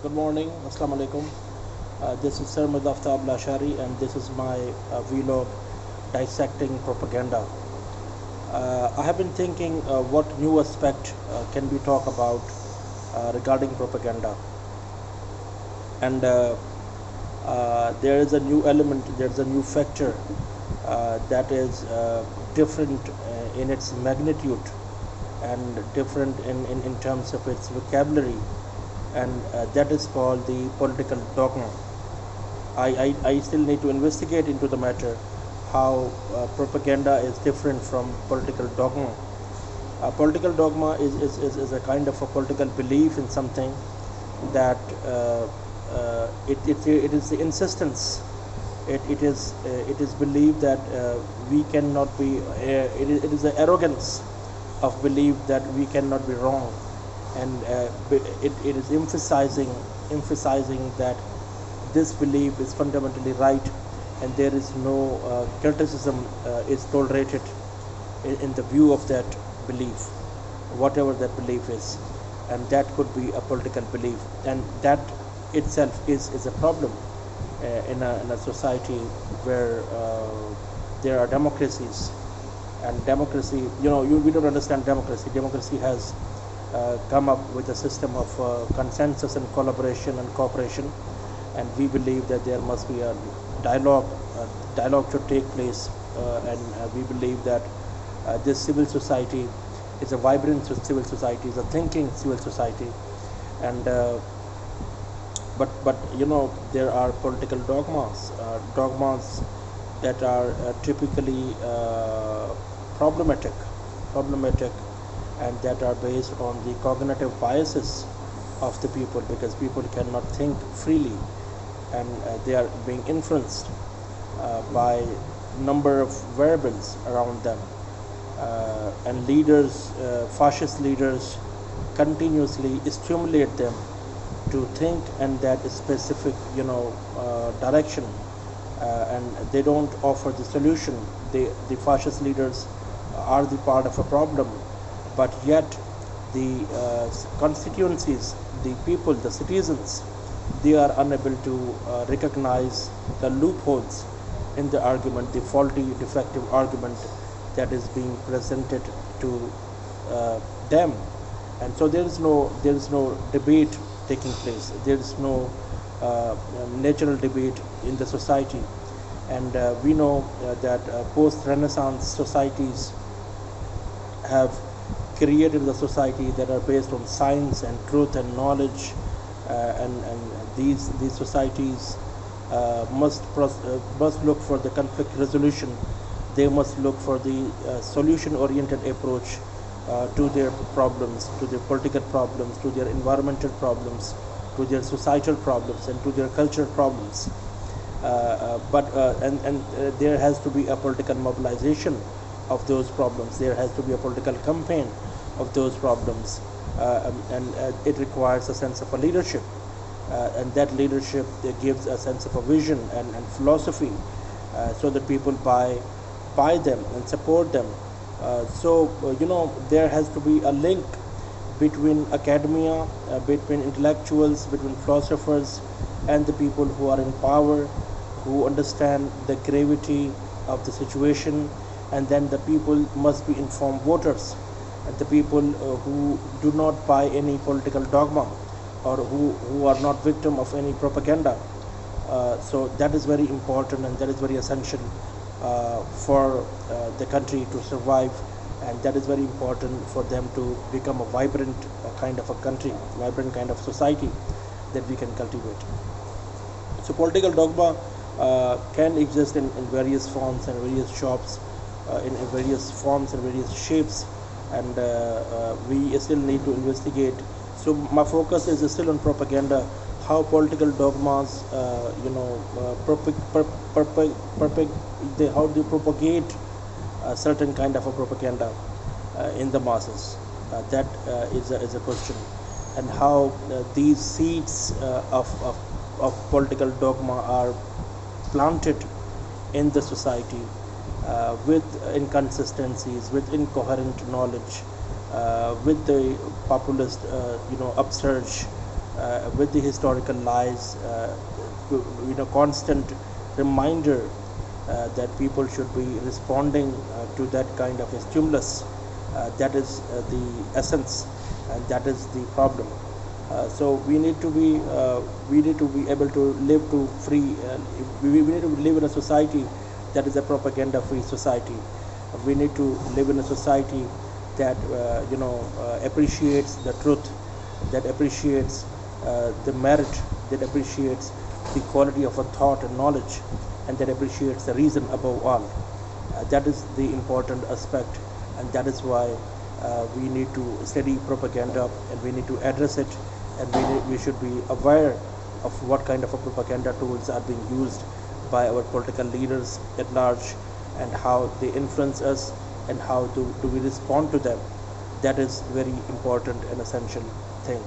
Good morning, Assalamu alaikum. This is Sir Mudafta Ablashari, and this is my vlog Dissecting Propaganda. I have been thinking what new aspect can we talk about regarding propaganda. And there is a new element, there is a new factor that is different in its magnitude and different in terms of its vocabulary, and that is called the political dogma. I still need to investigate into the matter how propaganda is different from political dogma. Political dogma is a kind of a political belief in something that it is the insistence. It is believed that we cannot be. It is the arrogance of belief that we cannot be wrong, and it is emphasizing that this belief is fundamentally right, and there is no criticism is tolerated in the view of that belief, whatever that belief is, and that could be a political belief, and that itself is a problem in a society where there are democracies. And democracy, we don't understand democracy. Democracy has come up with a system of consensus and collaboration and cooperation, and we believe that there must be a dialogue. Dialogue should take place, and we believe that this civil society is a vibrant civil society, is a thinking civil society, and but there are political dogmas that are typically problematic, and that are based on the cognitive biases of the people, because people cannot think freely, and they are being influenced by number of variables around them, and leaders, fascist leaders, continuously stimulate them to think in that specific direction, and they don't offer the solution. The fascist leaders are the part of a problem, but yet the constituencies, the people, the citizens, they are unable to recognize the loopholes in the argument, the faulty, defective argument that is being presented to them, and so there is no debate taking place. There is no natural debate in the society, and we know that post-Renaissance societies have created the society that are based on science and truth and knowledge, and these societies must look for the conflict resolution. They must look for the solution-oriented approach to their problems, to their political problems, to their environmental problems, to their societal problems, and to their cultural problems. But there has to be a political mobilization of those problems. There has to be a political campaign of those problems, and it requires a sense of a leadership, and that leadership gives a sense of a vision and philosophy, so that people buy them and support them. There has to be a link between academia, between intellectuals, between philosophers, and the people who are in power, who understand the gravity of the situation, and then the people must be informed voters, and the people who do not buy any political dogma, or who are not victim of any propaganda. So that is very important, and that is very essential for the country to survive, and that is very important for them to become a vibrant kind of a country, vibrant kind of society that we can cultivate. So political dogma can exist in various forms and various shapes, in various forms and various shapes, and we still need to investigate. So my focus is still on propaganda, how political dogmas, how they propagate a certain kind of a propaganda in the masses. That is a question, and how these seeds of political dogma are planted in the society with inconsistencies, with incoherent knowledge, with the populist upsurge, with the historical lies, constant reminder that people should be responding to that kind of a stimulus. That is the essence, and that is the problem. So we need to be able to live to free. We need to live in a society that is a propaganda-free society. We need to live in a society that appreciates the truth, that appreciates the merit, that appreciates the quality of a thought and knowledge, and that appreciates the reason above all. That is the important aspect, and that is why we need to study propaganda, and we need to address it, and we should be aware of what kind of a propaganda tools are being used by our political leaders at large, and how they influence us, and how do we respond to them. That is very important and essential thing.